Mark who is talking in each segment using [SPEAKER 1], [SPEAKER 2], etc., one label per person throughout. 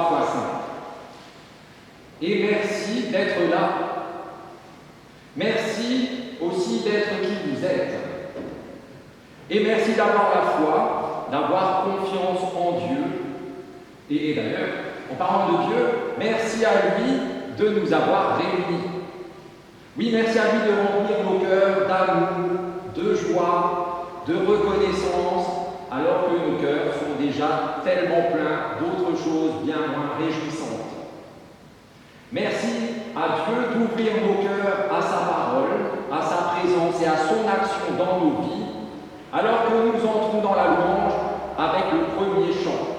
[SPEAKER 1] parfois simples. Et merci d'être là. Merci aussi d'être qui vous êtes. Et merci d'avoir la foi, d'avoir confiance en Dieu. Et d'ailleurs, en parlant de Dieu, merci à lui de nous avoir réunis. Oui, merci à lui de remplir nos cœurs d'amour, de joie, de reconnaissance, alors que nos cœurs sont déjà tellement pleins d'autres choses bien moins réjouissantes. Merci à Dieu d'ouvrir nos cœurs à sa parole, à sa présence et à son action dans nos vies, alors que nous entrons dans la louange avec le premier chant.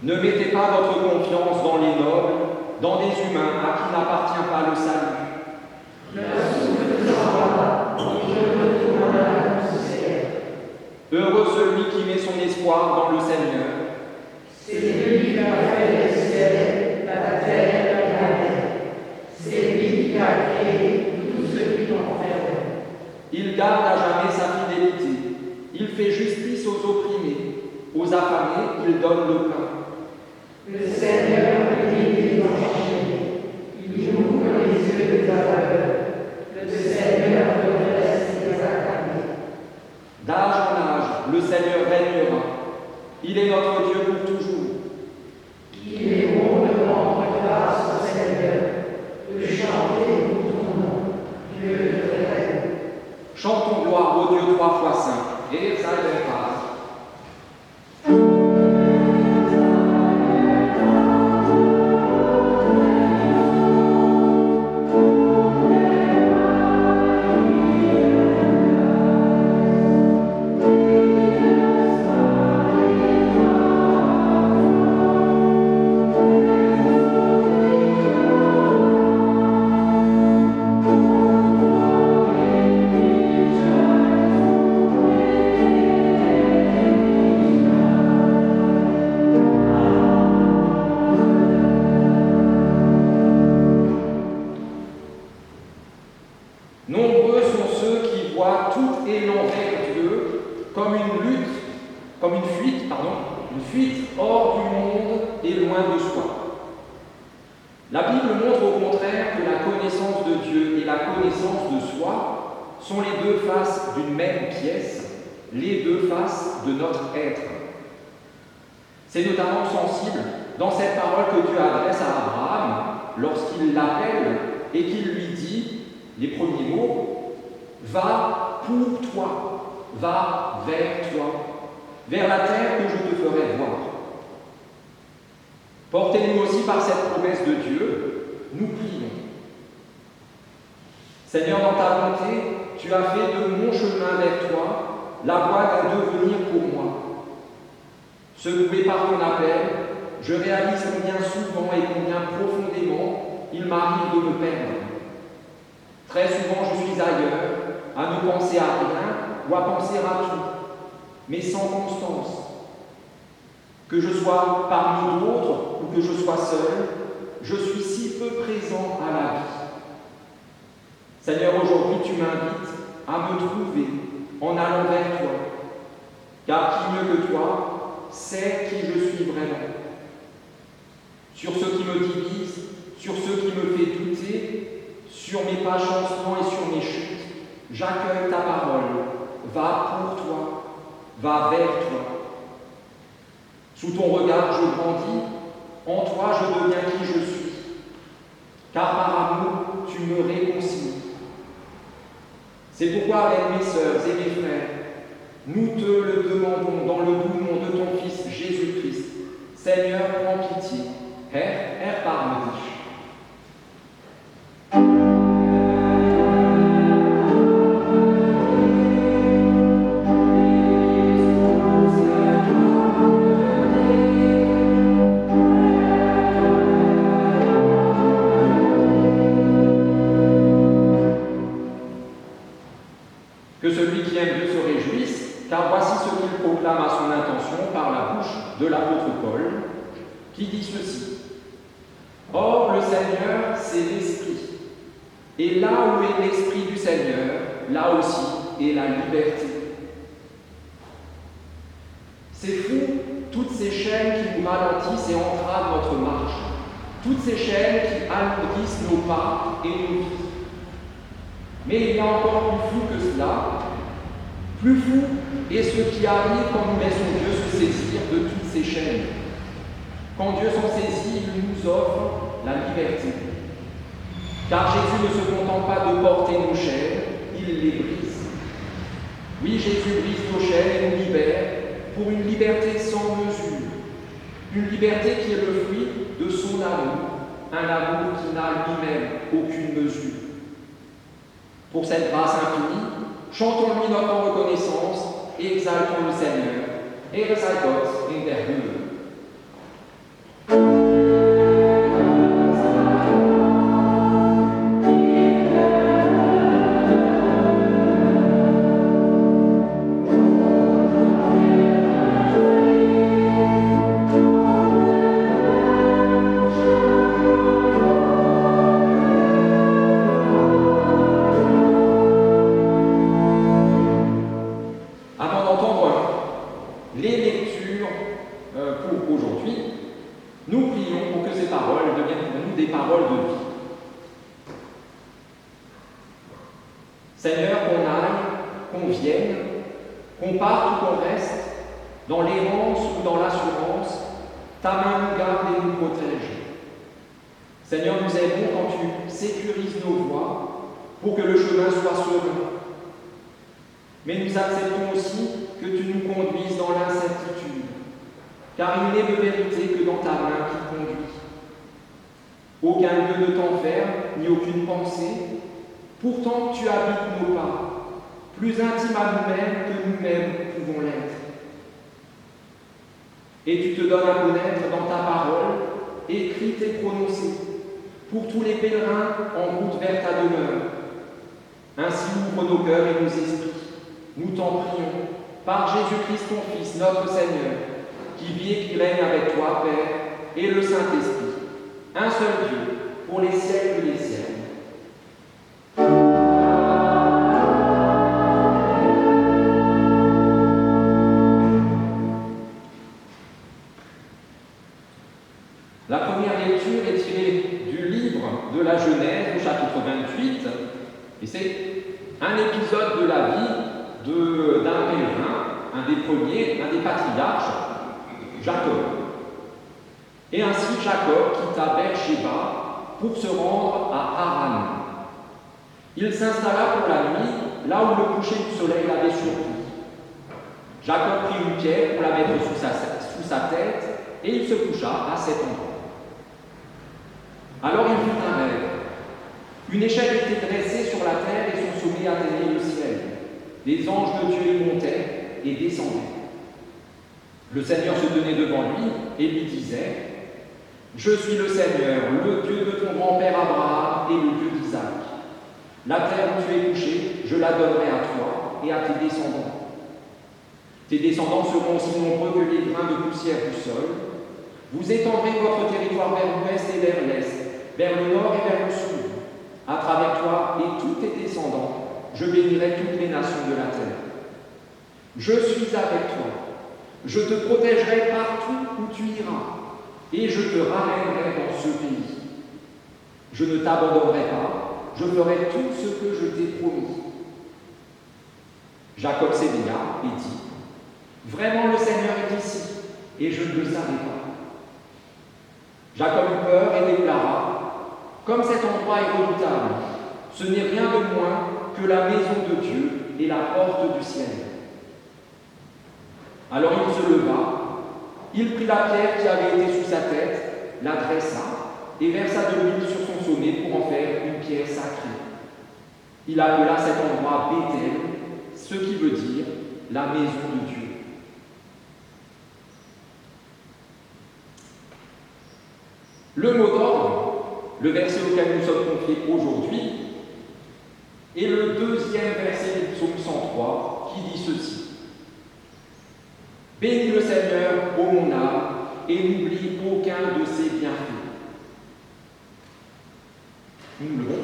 [SPEAKER 1] Ne mettez pas votre confiance dans les nobles, dans des humains à qui n'appartient pas le salut. Heureux celui qui met son espoir dans le Seigneur.
[SPEAKER 2] C'est lui qui a fait les ciels, la terre et la mer. C'est lui qui a créé tout ce qui enferme.
[SPEAKER 1] Il garde à jamais sa fidélité. Il fait justice aux opprimés, Aux affamés, il donne le pain.
[SPEAKER 2] Le Seigneur délivre les enchaînés, il ouvre les yeux des aveugles. Le Seigneur redresse les acclamés.
[SPEAKER 1] D'âge en âge, le Seigneur régnera. Il est notre Dieu pour toujours.
[SPEAKER 2] Il est bon de rendre grâce au Seigneur, de chanter pour ton nom, Dieu de règne.
[SPEAKER 1] Chantons gloire au Dieu 3 fois saint. Et ça est phrase. Nombreux sont ceux qui voient tout élan vers Dieu comme une lutte, comme une fuite hors du monde et loin de soi. La Bible montre au contraire que la connaissance de Dieu et la connaissance de soi sont les deux faces d'une même pièce, les deux faces de notre être. C'est notamment sensible dans cette parole que Dieu adresse à Abraham lorsqu'il l'appelle et qu'il lui dit les premiers mots, va pour toi, va vers toi, vers la terre que je te ferai voir. Portés-nous aussi par cette promesse de Dieu, nous prions. Seigneur, dans ta bonté, tu as fait de mon chemin vers toi la voie d'un devenir pour moi. Secoué par ton appel, je réalise combien souvent et combien profondément il m'arrive de me perdre. Très souvent, je suis ailleurs, à ne penser à rien ou à penser à tout, mais sans constance. Que je sois parmi d'autres ou que je sois seul, je suis si peu présent à la vie. Seigneur, aujourd'hui, tu m'invites à me trouver en allant vers toi, car qui mieux que toi sait qui je suis vraiment. Sur ce qui me divise, sur ce qui me fait douter, sur mes pas chancelants et sur mes chutes, j'accueille ta parole. Va pour toi, va vers toi. Sous ton regard, je grandis. En toi, je deviens qui je suis. Car par amour, tu me réconcilies. C'est pourquoi, avec mes sœurs et mes frères, nous te le demandons dans le doux nom de ton Fils Jésus-Christ. Seigneur, prends pitié. Erbarme dich. Que celui qui aime Dieu se réjouisse, car voici ce qu'il proclame à son intention par la bouche de l'apôtre Paul, qui dit ceci. Or, le Seigneur, c'est l'Esprit. Et là où est l'Esprit du Seigneur, là aussi est la liberté. C'est fou, toutes ces chaînes qui nous ralentissent et entravent notre marche, toutes ces chaînes qui alourdissent nos pas et nos vies. Mais il y a encore plus fou que cela. Plus fou est ce qui arrive quand nous laissons Dieu se saisir de toutes ces chaînes. Quand Dieu s'en saisit, il nous offre la liberté. Car Jésus ne se contente pas de porter nos chaînes, il les brise. Oui, Jésus brise nos chaînes et nous libère pour une liberté sans mesure. Une liberté qui est le fruit de son amour, un amour qui n'a lui-même aucune mesure. Pour cette grâce infinie, chantons-lui notre reconnaissance et exaltons le Seigneur. Ehre sei Gott in der Höhe. Les lectures paroles deviennent pour nous des paroles de vie. Seigneur, qu'on aille, qu'on vienne, qu'on parte ou qu'on reste, dans l'errance ou dans l'assurance, ta main nous garde et nous protège. Seigneur, nous aimons quand tu sécurises nos voies pour que le chemin soit serein. Mais nous acceptons aussi que tu nous conduises dans l'incertitude, car il n'est de vérité que dans ta main qui conduit. Aucun lieu ne t'enferme, ni aucune pensée. Pourtant, tu habites nos pas, plus intimes à nous-mêmes que nous-mêmes pouvons l'être. Et tu te donnes à connaître dans ta parole, écrite et prononcée, pour tous les pèlerins en route vers ta demeure. Ainsi ouvre nos cœurs et nos esprits. Nous t'en prions, par Jésus-Christ ton Fils, notre Seigneur, qui vit et qui règne avec toi, Père, et le Saint-Esprit, un seul Dieu, pour les siècles des siècles. La première lecture est tirée du livre de la Genèse, au chapitre 28, et c'est un épisode de la vie d'un pèlerin, un des premiers, un des patriarches, Jacob. Et ainsi Jacob quitta Beersheba pour se rendre à Haran. Il s'installa pour la nuit là où le coucher du soleil l'avait surpris. Jacob prit une pierre pour la mettre sous sa tête et il se coucha à cet endroit. Alors il fit un rêve. Une échelle était dressée sur la terre et son sommet atteignait le ciel. Des anges de Dieu y montaient et descendaient. Le Seigneur se tenait devant lui et lui disait : Je suis le Seigneur, le Dieu de ton grand-père Abraham et le Dieu d'Isaac. La terre où tu es couché, je la donnerai à toi et à tes descendants. Tes descendants seront aussi nombreux que les grains de poussière du sol. Vous étendrez votre territoire vers l'ouest et vers l'est, vers le nord et vers le sud. À travers toi et tous tes descendants, je bénirai toutes les nations de la terre. Je suis avec toi. Je te protégerai partout où tu iras, et je te ramènerai dans ce pays. Je ne t'abandonnerai pas, je ferai tout ce que je t'ai promis. Jacob s'éveilla et dit : Vraiment le Seigneur est ici, et je ne le savais pas. Jacob eut peur et déclara : Comme cet endroit est redoutable, ce n'est rien de moins que la maison de Dieu et la porte du ciel. Alors il se leva, il prit la pierre qui avait été sous sa tête, la dressa et versa de l'huile sur son sommet pour en faire une pierre sacrée. Il appela cet endroit Béthel, ce qui veut dire la maison de Dieu. Le mot d'ordre, le verset auquel nous sommes confiés aujourd'hui, est le deuxième verset du psaume 103 qui dit ceci : Bénis le Seigneur, ô mon âme, et n'oublie aucun de ses bienfaits. Nous le levons.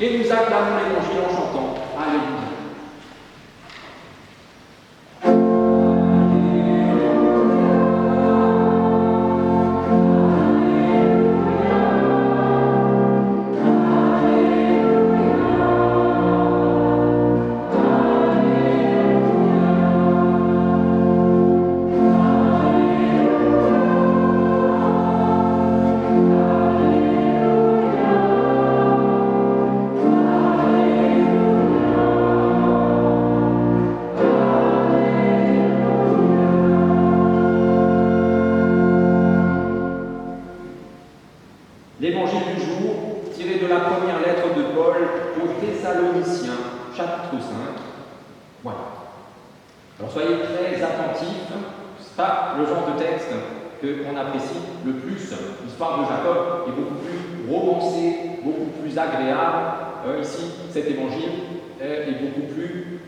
[SPEAKER 1] Et nous acclamons l'Évangile en chantant Alléluia. L'évangile du jour, tiré de la première lettre de Paul aux Thessaloniciens, chapitre 5. Voilà. Alors soyez très attentifs, ce n'est pas le genre de texte qu'on apprécie le plus. L'histoire de Jacob est beaucoup plus romancée, beaucoup plus agréable. Ici, cet évangile est beaucoup plus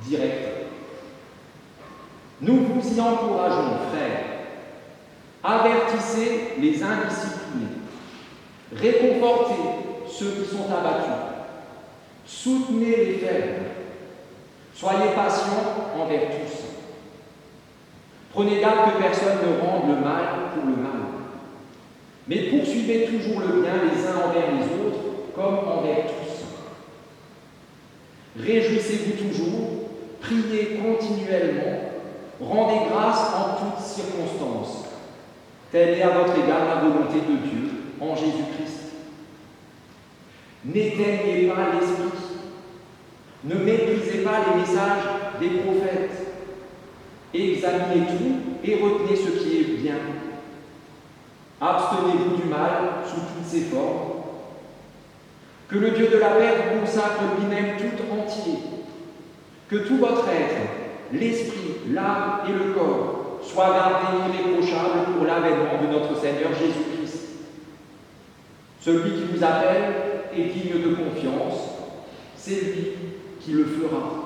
[SPEAKER 1] direct. Nous vous y encourageons, frères. Avertissez les indisciplinés, réconfortez ceux qui sont abattus, soutenez les faibles, soyez patients envers tous. Prenez garde que personne ne rende le mal pour le mal. Mais poursuivez toujours le bien les uns envers les autres, comme envers tous. Réjouissez-vous toujours, priez continuellement, rendez grâce en toutes circonstances. Telle est à votre égard la volonté de Dieu en Jésus-Christ. N'éteignez pas l'esprit. Ne méprisez pas les messages des prophètes. Examinez tout et retenez ce qui est bien. Abstenez-vous du mal sous toutes ses formes. Que le Dieu de la paix vous consacre lui-même tout entier. Que tout votre être, l'esprit, l'âme et le corps, soient gardés irréprochables pour l'avènement de notre Seigneur Jésus-Christ. Celui qui vous appelle est digne de confiance, c'est lui qui le fera.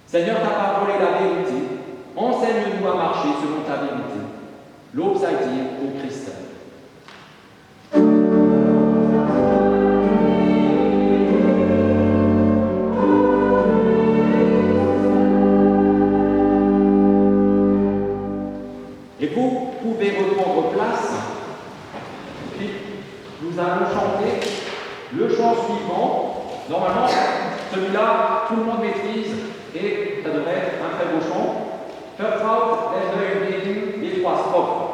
[SPEAKER 1] Seigneur, ta parole est la vérité. Enseigne-nous à marcher selon ta vérité. L'obsadir au Christ. Et vous pouvez reprendre place. Puis nous allons chanter le chant suivant. Normalement, celui-là, tout le monde maîtrise et ça devrait être un très beau chant. Vertraut, les 3 strophes.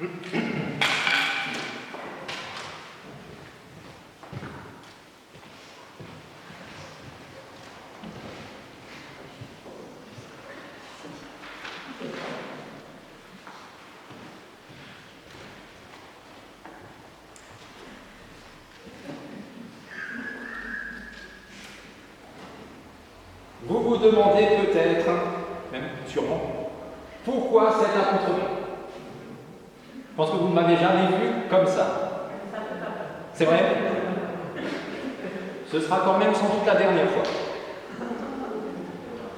[SPEAKER 1] Vous vous demandez peut-être, même sûrement, pourquoi cet accoutrement? Je pense que vous ne m'avez jamais vu comme ça. C'est vrai? Ce sera quand même sans doute la dernière fois.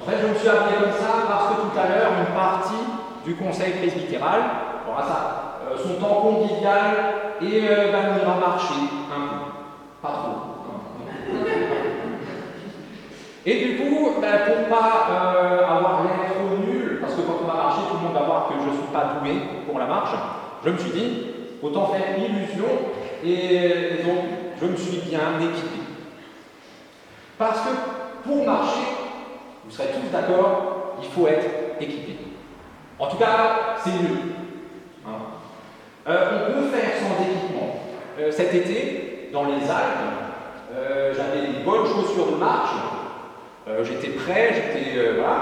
[SPEAKER 1] En fait, je me suis habillé comme ça parce que tout à l'heure, une partie du conseil presbytéral aura ça, son temps convivial et nous ira marcher un peu. Pas trop. Et du coup, pour ne pas avoir l'air trop nul, parce que quand on va marcher, tout le monde va voir que je ne suis pas doué pour la marche, je me suis dit, autant faire illusion, et donc je me suis bien équipé. Parce que pour marcher, vous serez tous d'accord, il faut être équipé. En tout cas, c'est mieux. Hein. On peut faire sans équipement. Cet été, dans les Alpes, j'avais des bonnes chaussures de marche. J'étais prêt, voilà.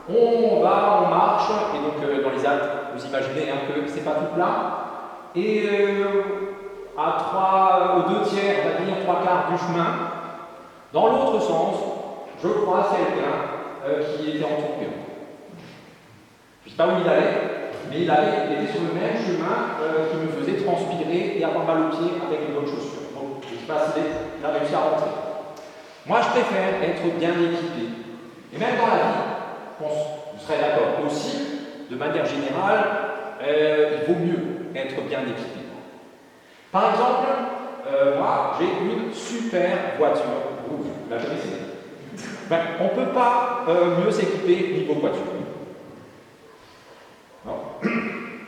[SPEAKER 1] On va, on marche, et donc dans les Alpes, vous imaginez hein, que c'est pas tout plat. Et aux 2 tiers, on va dire 3/4 du chemin, dans l'autre sens, je croise quelqu'un qui était en tourbillon. Je ne sais pas où il allait, mais il était sur le même chemin qui me faisait transpirer et avoir mal aux pieds avec les bonnes chaussures. Donc, je ne sais pas s'il a réussi à rentrer. Moi, je préfère être bien équipé. Et même dans la vie, je pense, vous serez d'accord aussi, de manière générale, il vaut mieux être bien équipé. Par exemple, moi, j'ai une super voiture. Vous la connaissez? On ne peut pas mieux s'équiper niveau voiture. Non,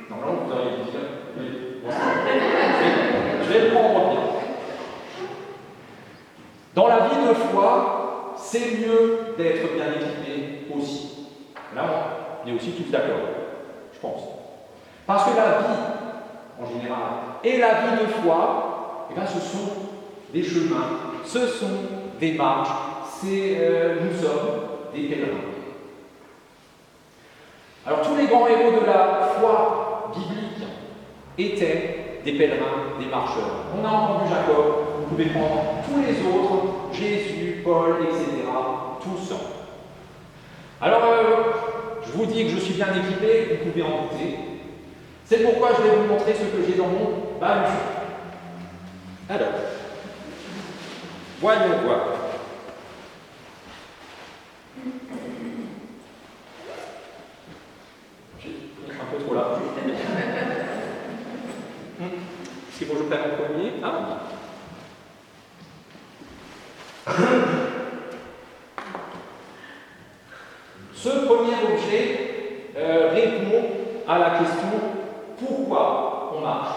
[SPEAKER 1] non, vous auriez dit oui. Je vais le prendre bien. Dans la vie de foi, c'est mieux d'être bien équipé aussi. Là, on est aussi tous d'accord, je pense. Parce que la vie, en général, et la vie de foi, ce sont des chemins, ce sont des marches, nous sommes des pèlerins. Alors, tous les grands héros de la foi biblique étaient des pèlerins, des marcheurs. On a entendu Jacob, vous pouvez prendre tous les autres, Jésus, Paul, etc., tous. Alors, je vous dis que je suis bien équipé, vous pouvez en douter. C'est pourquoi je vais vous montrer ce que j'ai dans mon baluchon. Alors, voyons voir. J'ai un peu trop là. Est-ce qu'il faut que je prenne en premier? Ah oui. Ce premier objet répond à la question pourquoi on marche.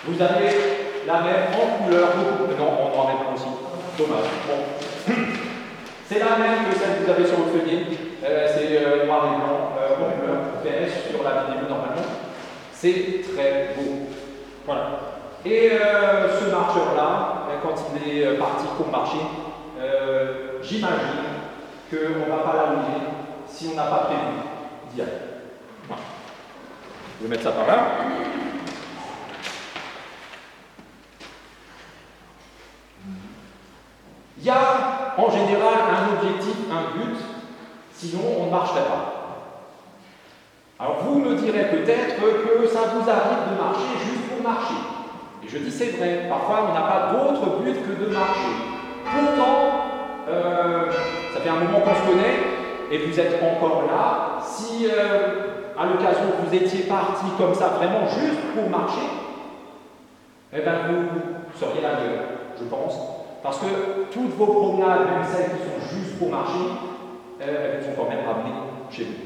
[SPEAKER 1] Vous avez la même en couleur, non, on en met pas aussi. Dommage. Bon. C'est la même que celle que vous avez sur le feuillet. C'est noir et blanc, en couleur, PS sur la vidéo normalement. C'est très beau. Voilà. Et ce marcheur-là, quand il est parti pour marcher, j'imagine qu'on ne va pas l'allumer si on n'a pas prévu d'y aller. Voilà. Je vais mettre ça par là. Il y a en général un objectif, un but, sinon on ne marcherait pas. Alors vous me direz peut-être que ça vous arrive de marcher juste pour marcher. Et je dis c'est vrai, parfois on n'a pas d'autre but que de marcher. Pourtant, ça fait un moment qu'on se connaît et vous êtes encore là. Si à l'occasion vous étiez parti comme ça vraiment juste pour marcher, eh bien vous seriez la meilleure, je pense. Parce que toutes vos promenades, même celles qui sont juste pour marcher, elles vous sont quand même ramenées chez vous.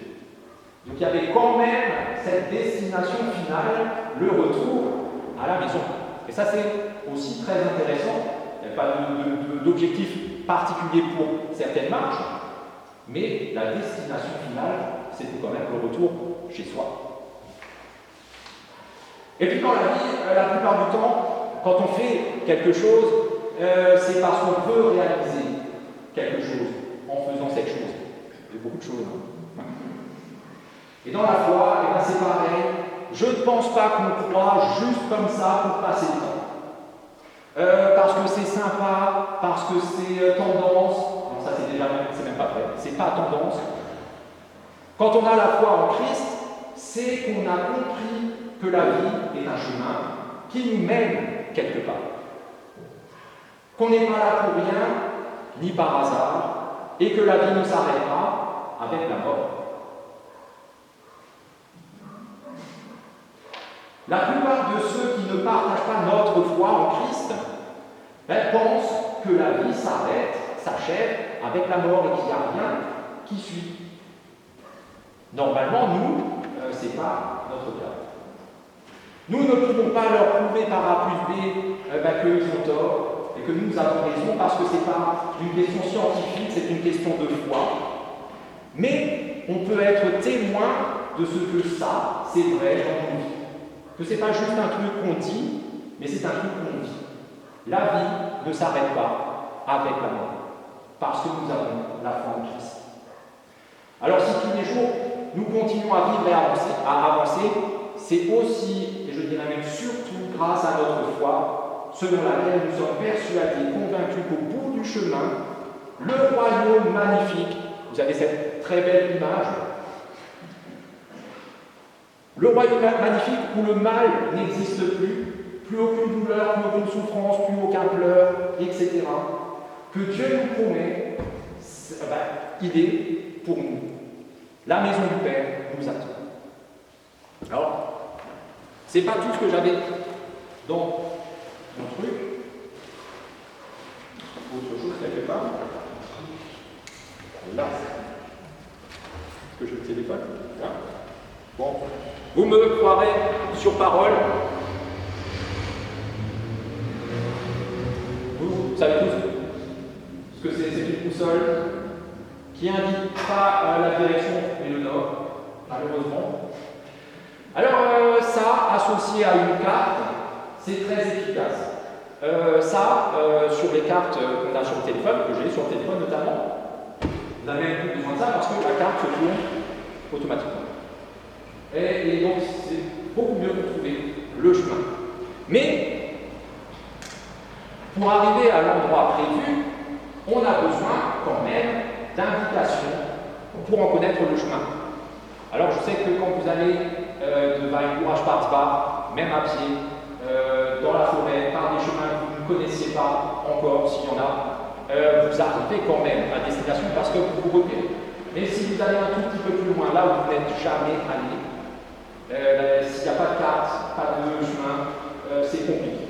[SPEAKER 1] Donc il y avait quand même cette destination finale, le retour à la maison. Et ça, c'est aussi très intéressant. Il n'y a pas d'objectif particulier pour certaines marches, mais la destination finale, c'est quand même le retour chez soi. Et puis dans la vie, la plupart du temps, quand on fait quelque chose, c'est parce qu'on peut réaliser quelque chose en faisant cette chose. Il y a beaucoup de choses. Hein. Et dans la foi, eh ben, c'est pareil. Je ne pense pas qu'on croit juste comme ça pour passer le temps. Parce que c'est sympa, parce que c'est tendance. Non, ça c'est même pas vrai. C'est pas tendance. Quand on a la foi en Christ, c'est qu'on a compris que la vie est un chemin qui nous mène quelque part. Qu'on n'est pas là pour rien, ni par hasard, et que la vie ne s'arrête pas avec la mort. La plupart de ceux qui ne partagent pas notre foi en Christ pensent que la vie s'achève avec la mort et qu'il n'y a rien qui suit. Normalement, nous, ce n'est pas notre cas. Nous ne pouvons pas leur prouver par A plus B qu'ils ont tort et que nous avons raison parce que ce n'est pas une question scientifique, c'est une question de foi. Mais on peut être témoin de ce que ça, c'est vrai dans nos vies. Que ce n'est pas juste un truc qu'on dit, mais c'est un truc qu'on vit. La vie ne s'arrête pas avec la mort, parce que nous avons la foi en Christ. Alors si tous les jours nous continuons à vivre et à avancer, c'est aussi, et je dirais même surtout grâce à notre foi, selon laquelle nous sommes persuadés, convaincus qu'au bout du chemin, le royaume magnifique, vous avez cette très belle image, le royaume magnifique où le mal n'existe plus aucune douleur, plus aucune souffrance, plus aucun pleur, etc. Que Dieu nous promet, il est pour nous. La maison du Père nous attend. Alors, c'est pas tout ce que j'avais dans mon truc. Autre chose quelque part. Là. Est-ce que j'ai le téléphone? Là. Bon. Vous me croirez sur parole. Vous savez tous ce que c'est une boussole qui indique pas la direction et le nord, malheureusement. Alors ça, associé à une carte, c'est très efficace. Sur les cartes qu'on a sur le téléphone, que j'ai sur le téléphone notamment, vous n'avez même plus besoin de ça parce que la carte se tourne automatiquement. Et donc c'est beaucoup mieux pour trouver le chemin. Mais pour arriver à l'endroit prévu, on a besoin quand même d'indications pour en connaître le chemin. Alors je sais que quand vous allez de Weincourage-Parzbach, même à pied, dans la forêt, par des chemins que vous ne connaissiez pas encore, s'il y en a, vous arrivez quand même à destination parce que vous vous repérez. Mais si vous allez un tout petit peu plus loin, là où vous n'êtes jamais allé, s'il n'y a pas de carte, pas de chemin, c'est compliqué.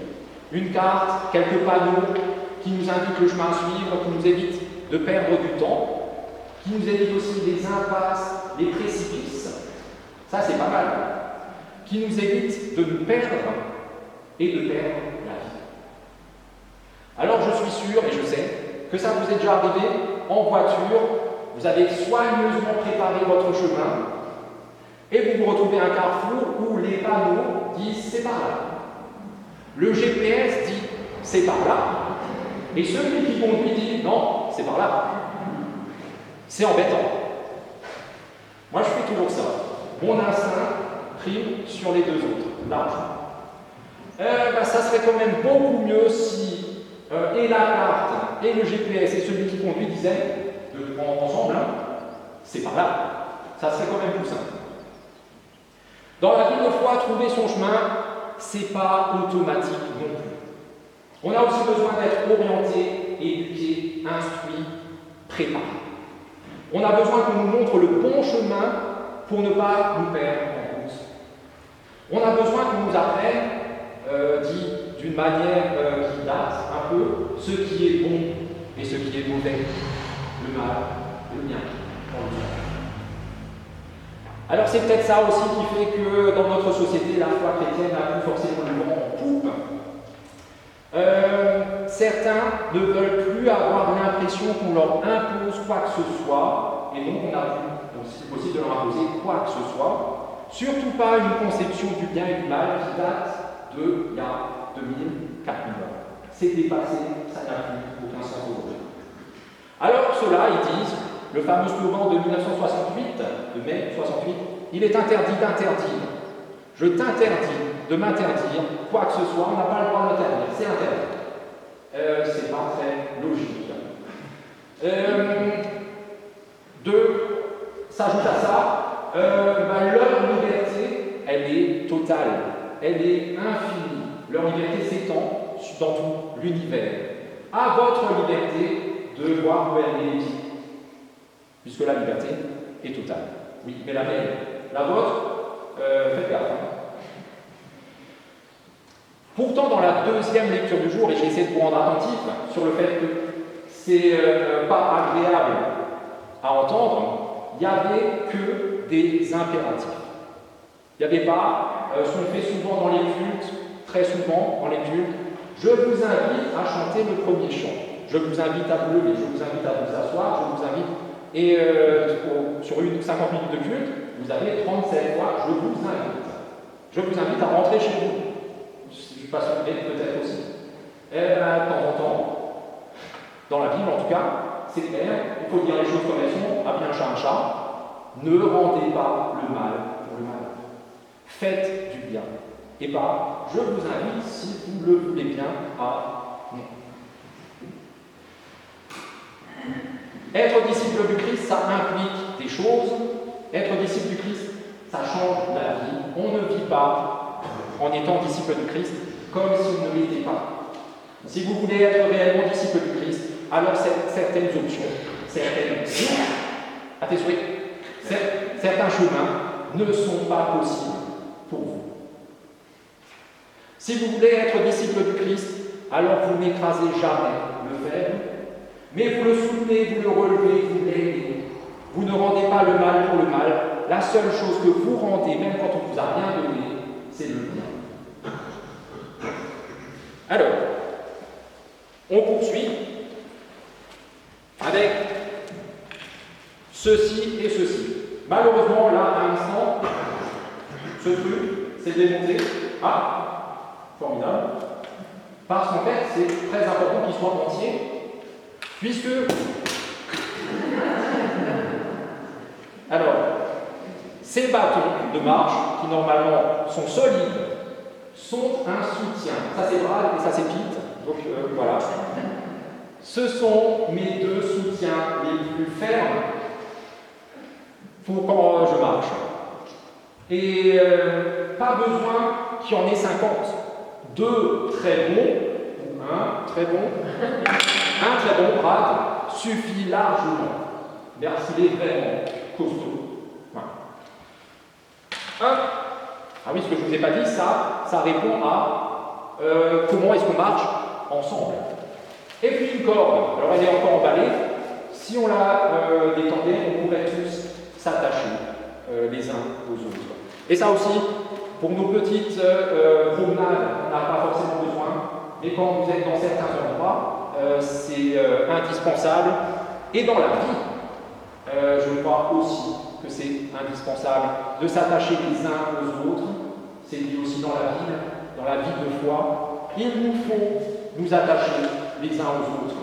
[SPEAKER 1] Une carte, quelques panneaux qui nous indiquent le chemin à suivre, qui nous évitent de perdre du temps, qui nous évitent aussi les impasses, les précipices, ça c'est pas mal, qui nous évite de nous perdre et de perdre la vie. Alors je suis sûr, et je sais, que ça vous est déjà arrivé en voiture, vous avez soigneusement préparé votre chemin, et vous vous retrouvez à un carrefour où les panneaux disent c'est par là. Le GPS dit c'est par là, et celui qui conduit dit non, c'est par là. C'est embêtant. Moi je fais toujours ça. Mon instinct prime sur les deux autres, largement. Ça serait quand même beaucoup mieux si et la carte et le GPS et celui qui conduit disaient de prendre ensemble, hein, c'est par là. Ça serait quand même plus simple. Dans la vie de foi, trouver son chemin, c'est pas automatique non plus. On a aussi besoin d'être orienté, éduqué, instruit, préparé. On a besoin qu'on nous montre le bon chemin pour ne pas nous perdre en route. On a besoin qu'on nous apprenne, dit d'une manière qui date un peu, ce qui est bon et ce qui est mauvais, le mal, le bien, dans le bien. Alors c'est peut-être ça aussi qui fait que dans notre société, la foi chrétienne a plus forcément le vent en poupe, certains ne veulent plus avoir l'impression qu'on leur impose quoi que ce soit, et donc on a vu, donc c'est possible de leur imposer quoi que ce soit, surtout pas une conception du bien et du mal qui date de il y a 2000, 4000 ans. C'est dépassé, ça n'a plus aucun sens aujourd'hui. Alors ceux-là, ils disent, le fameux slogan de 1968, de mai 68, il est interdit d'interdire. Je t'interdis de m'interdire quoi que ce soit, on n'a pas le droit d'interdire, c'est interdit. C'est pas très logique. S'ajoute à ça, leur liberté, elle est totale, elle est infinie. Leur liberté s'étend dans tout l'univers. À votre liberté de voir où elle est, puisque la liberté est totale. Oui, mais la mienne, la vôtre, faites gaffe. Pourtant, dans la deuxième lecture du jour, et j'ai essayé de vous rendre attentif sur le fait que c'est pas agréable à entendre, il n'y avait que des impératifs. Il n'y avait pas ce qu'on fait souvent dans les cultes, très souvent dans les cultes. Je vous invite à chanter le premier chant. Je vous invite à vous lever, je vous invite à vous asseoir, je vous invite. Et sur une 50 minutes de culte, vous avez 37 fois je vous invite. Je vous invite à rentrer chez vous. Je ne suis pas sûr, peut-être aussi. Et de temps en temps, dans la Bible en tout cas, c'est clair, il faut dire les choses comme elles sont, appelez un chat un chat. Ne rendez pas le mal pour le mal. Faites du bien. Et pas, je vous invite, si vous le voulez bien, à non. Être disciple du Christ, ça implique des choses. Être disciple du Christ, ça change la vie. On ne vit pas en étant disciple du Christ comme si on ne l'était pas. Si vous voulez être réellement disciple du Christ, alors certaines options, certaines routes, à tes souhaits, certains chemins ne sont pas possibles pour vous. Si vous voulez être disciple du Christ, alors vous n'écrasez jamais le faible, mais vous le soutenez, vous le relevez, vous l'aidez. Vous ne rendez pas le mal pour le mal. La seule chose que vous rendez, même quand on ne vous a rien donné, c'est le bien. Alors, on poursuit avec ceci et ceci. Malheureusement, là, à l'instant, ce truc, c'est démonté. Ah, formidable. Parce qu'en fait, c'est très important qu'il soit entier, puisque... Alors, ces bâtons de marche, qui normalement sont solides, sont un soutien. Ça c'est Brad et ça c'est Pete, donc voilà. Ce sont mes deux soutiens les plus fermes pour quand je marche. Et pas besoin qu'il y en ait 50. Deux très bons, ou un très bon, un très bon Brad suffit largement. Merci, il est vraiment costaud. Voilà. Ah oui, ce que je ne vous ai pas dit, ça répond à comment est-ce qu'on marche ensemble. Et puis une corde, alors elle est encore emballée. Si on la détendait, on pourrait tous s'attacher les uns aux autres. Et ça aussi, pour nos petites promenades, on n'a pas forcément besoin, mais quand vous êtes dans certains endroits, c'est indispensable. Et dans la vie, je crois aussi que c'est indispensable de s'attacher les uns aux autres. C'est dit aussi dans la vie de foi. Il nous faut nous attacher les uns aux autres.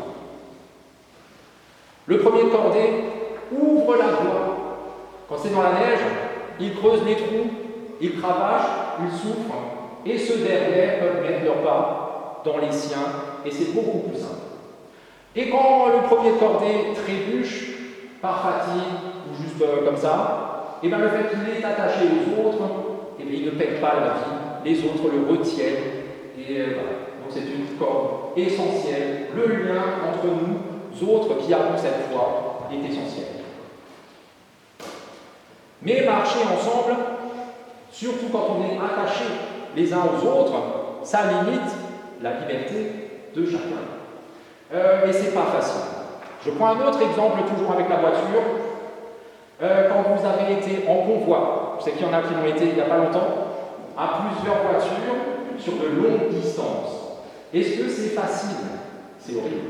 [SPEAKER 1] Le premier cordé ouvre la voie. Quand c'est dans la neige, il creuse les trous, il cravache, il souffre, et ceux derrière peuvent mettre leur pas dans les siens, et c'est beaucoup plus simple. Et quand le premier cordé trébuche, par fatigue, ou juste comme ça, et bien le fait qu'il est attaché aux autres, et bien il ne pète pas la vie, les autres le retiennent, et voilà. Donc c'est une corde essentielle. Le lien entre nous autres qui avons cette foi est essentiel. Mais marcher ensemble, surtout quand on est attachés les uns aux autres, ça limite la liberté de chacun. Et c'est pas facile. Je prends un autre exemple, toujours avec la voiture. Quand vous avez été en convoi, je sais qu'il y en a qui l'ont été il n'y a pas longtemps, à plusieurs voitures sur de longues distances. Est-ce que c'est facile C'est horrible.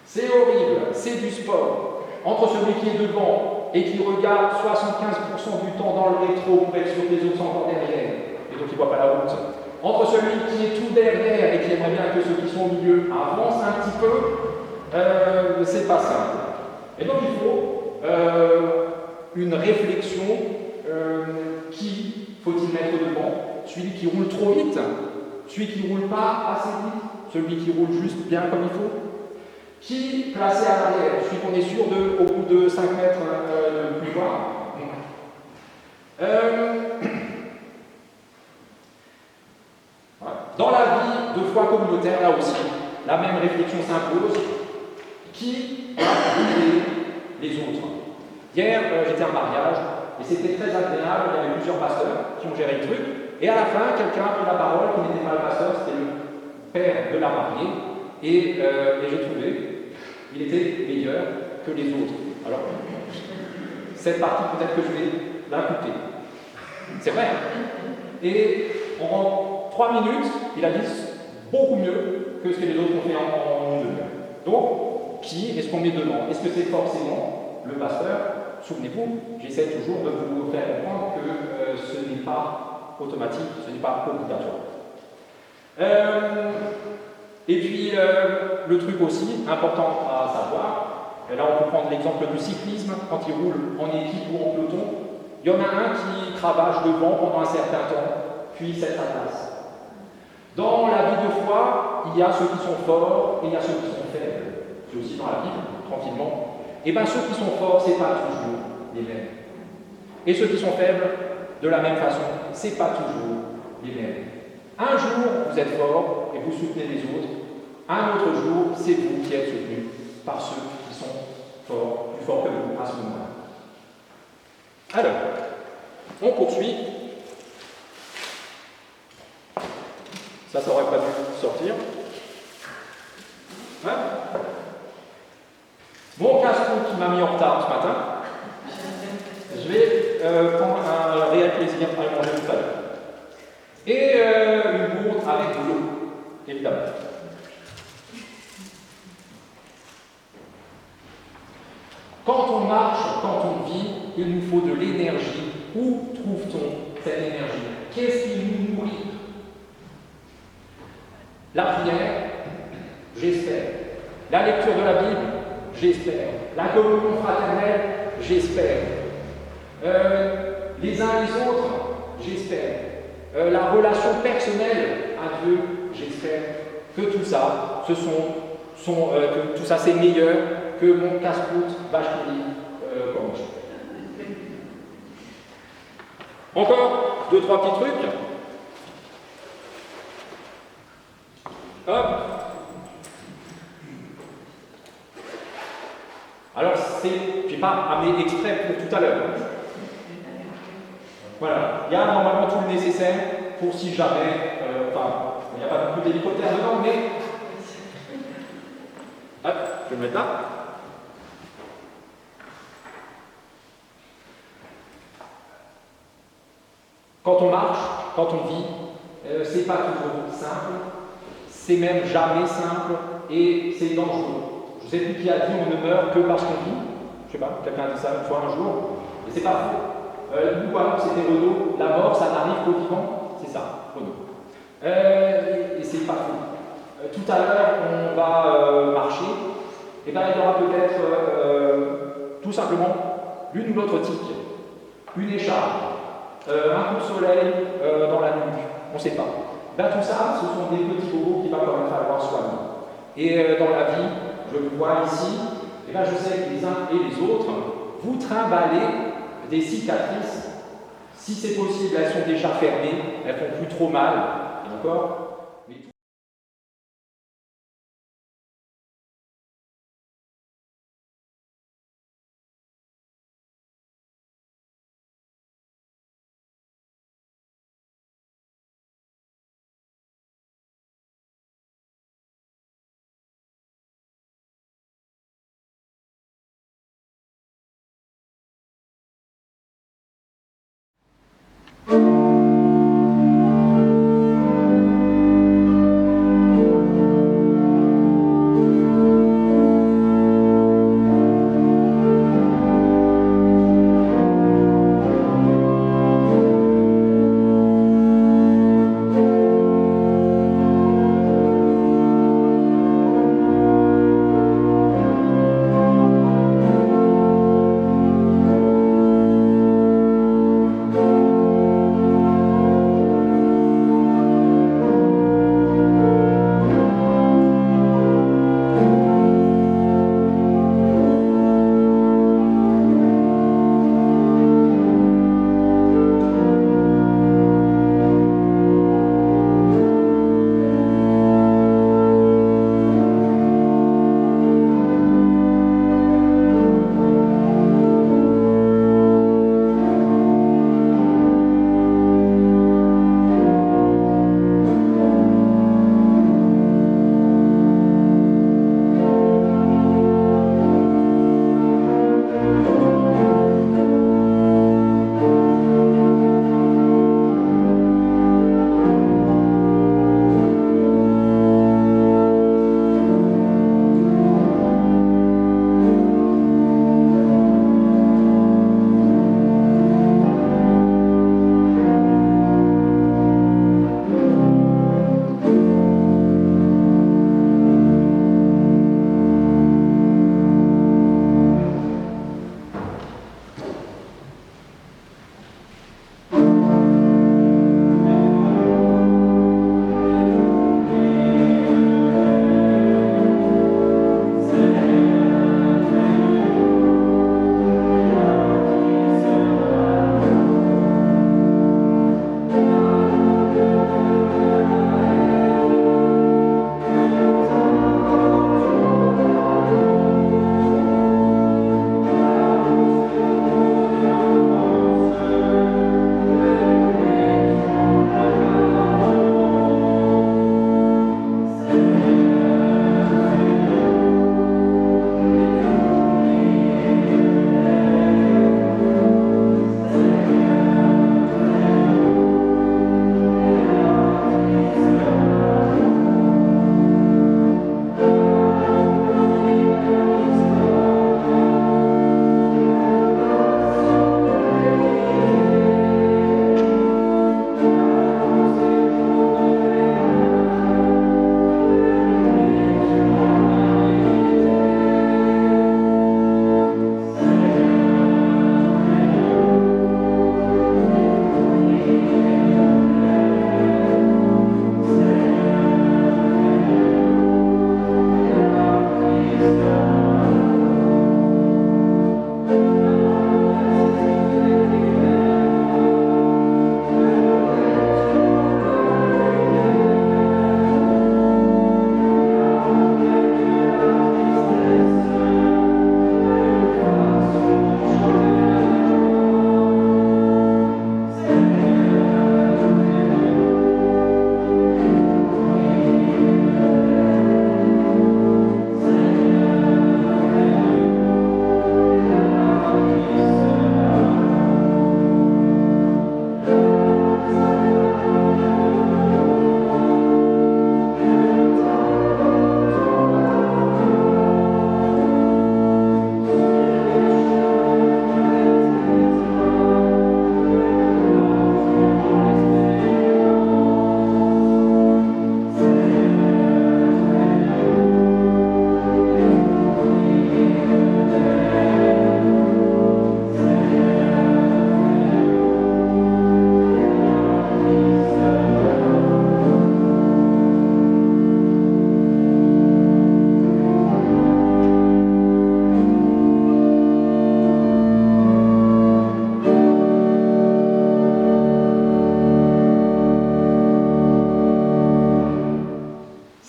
[SPEAKER 1] C'est horrible, c'est du sport. Entre celui qui est devant et qui regarde 75% du temps dans le rétro pour être sûr que les autres sont encore derrière, et donc il ne voit pas la route. Entre celui qui est tout derrière et qui aimerait bien que ceux qui sont au milieu avancent un petit peu, c'est pas simple. Et donc il faut une réflexion. Qui faut-il mettre devant? Celui qui roule trop vite, celui qui roule pas assez vite, celui qui roule juste bien comme il faut. Qui placer à l'arrière? Celui qu'on est sûr au bout de 5 mètres de plus voir. Dans la vie de foi communautaire, là aussi, la même réflexion s'impose. Qui va guider les autres? Hier, j'étais à un mariage, et c'était très agréable, il y avait plusieurs pasteurs qui ont géré le truc, et à la fin, quelqu'un a pris la parole, qui n'était pas le pasteur, c'était le père de la mariée, et j'ai trouvé, il était meilleur que les autres. Alors, cette partie, peut-être que je vais la couper. C'est vrai. Et en 3 minutes, il a dit beaucoup mieux que ce que les autres ont fait en 1 demi-heure. Donc, qui est-ce qu'on met devant? Est-ce que c'est forcément le pasteur? Souvenez-vous, j'essaie toujours de vous faire comprendre que ce n'est pas automatique, ce n'est pas obligatoire. Et puis, le truc aussi, important à savoir, et là on peut prendre l'exemple du cyclisme, quand il roule en équipe ou en peloton, il y en a un qui cravache devant pendant un certain temps, puis cède sa place. Dans la vie de foi, il y a ceux qui sont forts et il y a ceux qui sont faibles. C'est aussi dans la Bible, tranquillement. Et bien ceux qui sont forts, ce n'est pas toujours les mêmes. Et ceux qui sont faibles, de la même façon, ce n'est pas toujours les mêmes. Un jour, vous êtes fort et vous soutenez les autres. Un autre jour, c'est vous qui êtes soutenu par ceux qui sont forts, plus forts que vous à ce moment-là. Alors, on poursuit. Ça aurait pas dû sortir. Hein? Mon casse-cou qui m'a mis en retard ce matin, je vais prendre un réel plaisir à le manger tout à l'heure. Et une gourde avec de l'eau, évidemment. Quand on marche, quand on vit, il nous faut de l'énergie. Où trouve-t-on cette énergie? Qu'est-ce qui nous nourrit? La prière, j'espère. La lecture de la Bible, j'espère. La communion fraternelle, j'espère. Les uns les autres, j'espère. La relation personnelle à Dieu, j'espère. Que tout ça, que tout ça c'est meilleur que mon casse-croûte vache qui dit comme je. Encore 2-3 petits trucs. Hop. Alors, je n'ai pas amené exprès pour tout à l'heure. Voilà, il y a normalement tout le nécessaire pour si jamais, il n'y a pas beaucoup d'hélicoptères dedans, mais. Hop, je vais le mettre là. Quand on marche, quand on vit, c'est pas toujours simple. C'est même jamais simple et c'est dangereux. Je ne sais plus qui a dit on ne meurt que parce qu'on vit. Je ne sais pas, quelqu'un a dit ça une fois un jour. Et c'est pas faux. Nous, alors, c'était Renaud, la mort, ça n'arrive qu'aux vivants. C'est ça, Renaud. Et c'est pas faux. Tout à l'heure, on va marcher. Et bien, il y aura peut-être tout simplement l'une ou l'autre tique, une écharpe, un coup de soleil dans la nuque. On ne sait pas. Ben, tout ça, ce sont des petits bobos qu'il va quand même falloir soigner. Et dans la vie, je le vois ici, et ben, je sais que les uns et les autres, vous trimballez des cicatrices. Si c'est possible, elles sont déjà fermées, elles font plus trop mal, d'accord?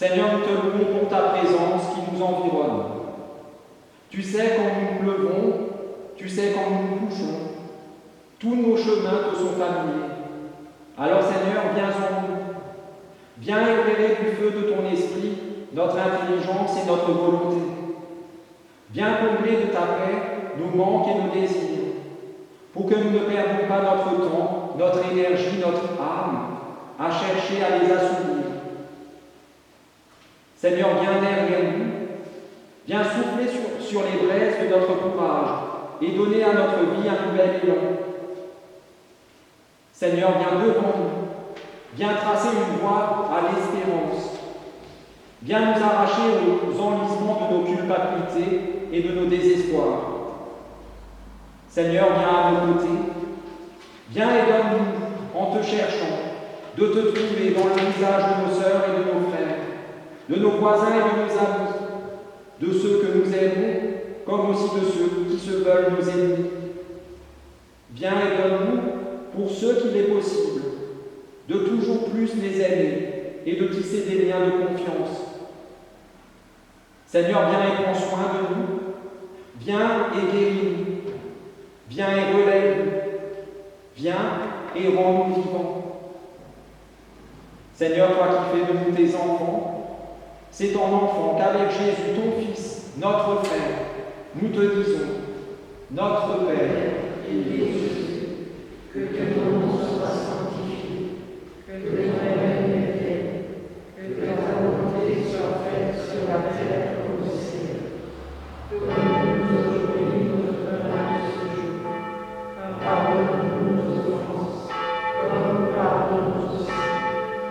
[SPEAKER 1] Seigneur, nous te louons pour ta présence qui nous environne. Tu sais quand nous pleuvons, tu sais quand nous nous couchons. Tous nos chemins te sont familiers. Alors Seigneur, viens en nous. Viens éclairer du feu de ton esprit notre intelligence et notre volonté. Viens combler de ta paix nos manques et nos désirs, pour que nous ne perdons pas notre temps, notre énergie, notre âme à chercher à les assouvir. Seigneur, viens derrière nous, viens souffler sur les braises de notre courage et donner à notre vie un nouvel élan. Seigneur, viens devant nous, viens tracer une voie à l'espérance. Viens nous arracher aux enlisements de nos culpabilités et de nos désespoirs. Seigneur, viens à nos côtés. Viens et donne-nous, en te cherchant, de te trouver dans le visage de nos sœurs et de nos frères, de nos voisins et de nos amis, de ceux que nous aimons, comme aussi de ceux qui se veulent nos ennemis. Viens et donne-nous, pour ceux qu'il est possible, de toujours plus les aimer et de tisser des liens de confiance. Seigneur, viens et prends soin de nous, viens et guéris-nous, viens et relève-nous, viens et rends-nous vivants. Seigneur, toi qui fais de nous tes enfants, c'est en enfant qu'avec Jésus, ton Fils, notre Frère, nous te disons, notre Père,
[SPEAKER 2] Il est Jésus, que ton nom soit sanctifié, que ton règne vienne, que ta volonté soit faite sur la terre comme au ciel. Donne-nous aujourd'hui notre pain de ce jour. Pardonne-nous nos offenses, comme nous pardonnons aussi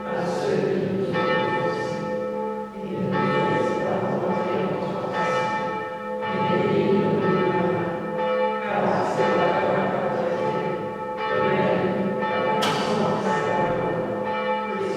[SPEAKER 2] à ceux qui nous ont offensés. Et ne nous laisse pas entrer en tentation, mais délivre-nous du mal. Car c'est la toi qui le règne, la puissance et la gloire, pour les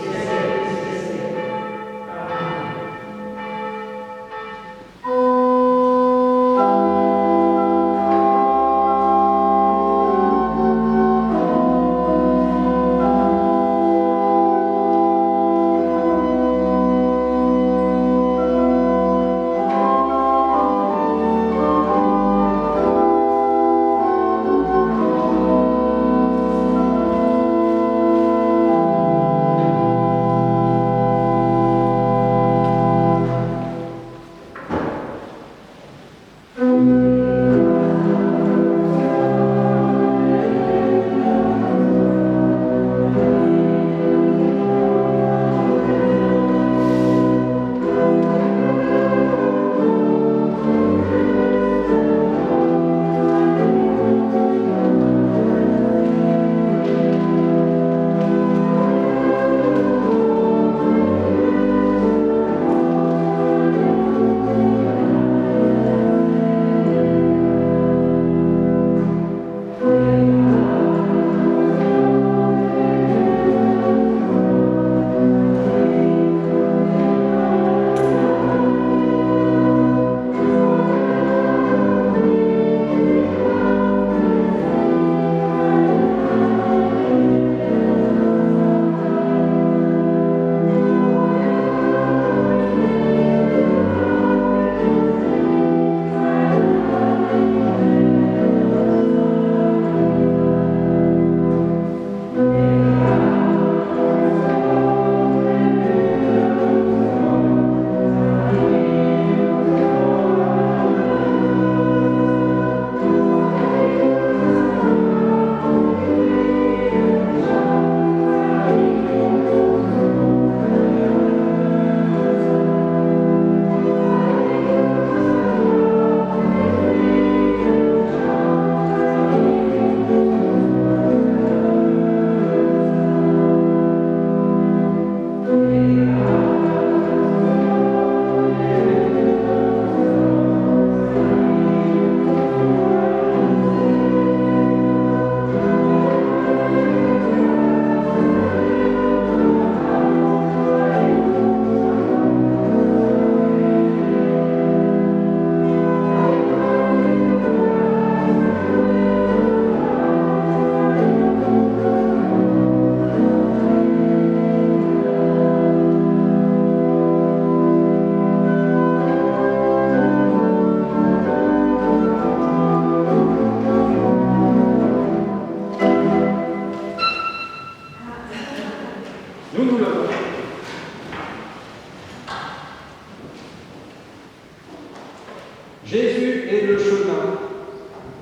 [SPEAKER 1] Jésus est le chemin.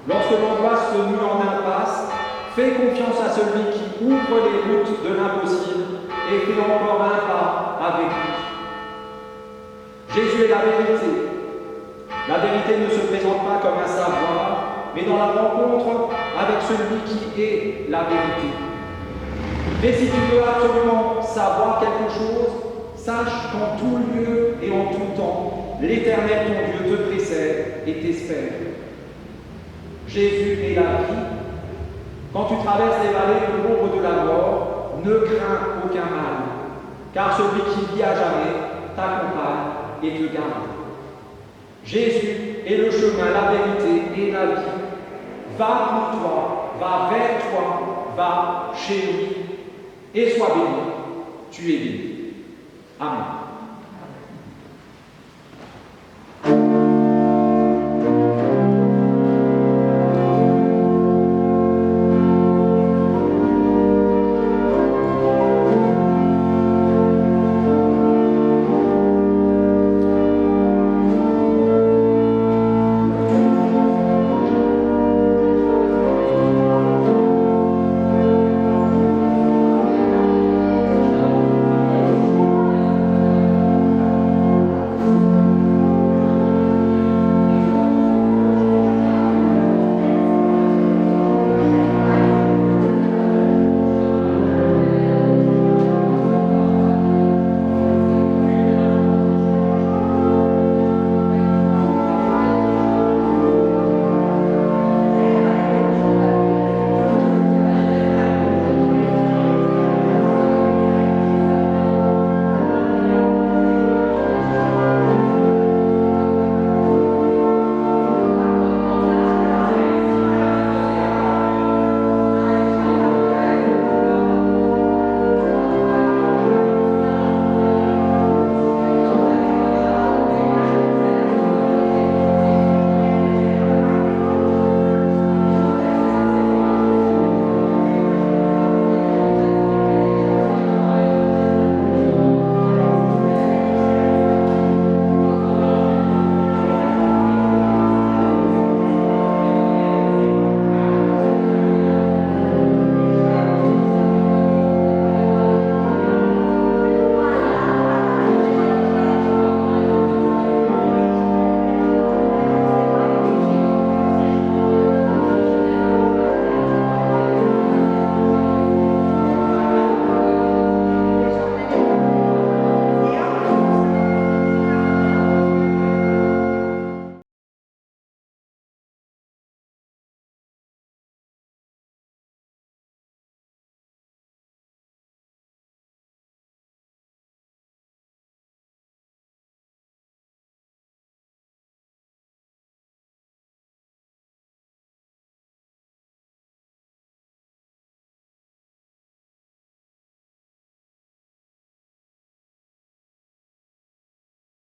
[SPEAKER 1] Lorsque l'angoisse se mue en impasse, fais confiance à celui qui ouvre les routes de l'impossible et fais encore un pas avec lui. Jésus est la vérité. La vérité ne se présente pas comme un savoir, mais dans la rencontre avec celui qui est la vérité. Mais si tu veux absolument savoir quelque chose, sache qu'en tout lieu et en tout temps, l'Éternel ton Dieu te précède et t'espère. Jésus est la vie. Quand tu traverses les vallées de l'ombre de la mort, ne crains aucun mal, car celui qui vit à jamais t'accompagne et te garde. Jésus est le chemin, la vérité et la vie. Va pour toi, va vers toi, va chez lui, et sois béni, tu es béni. Amen.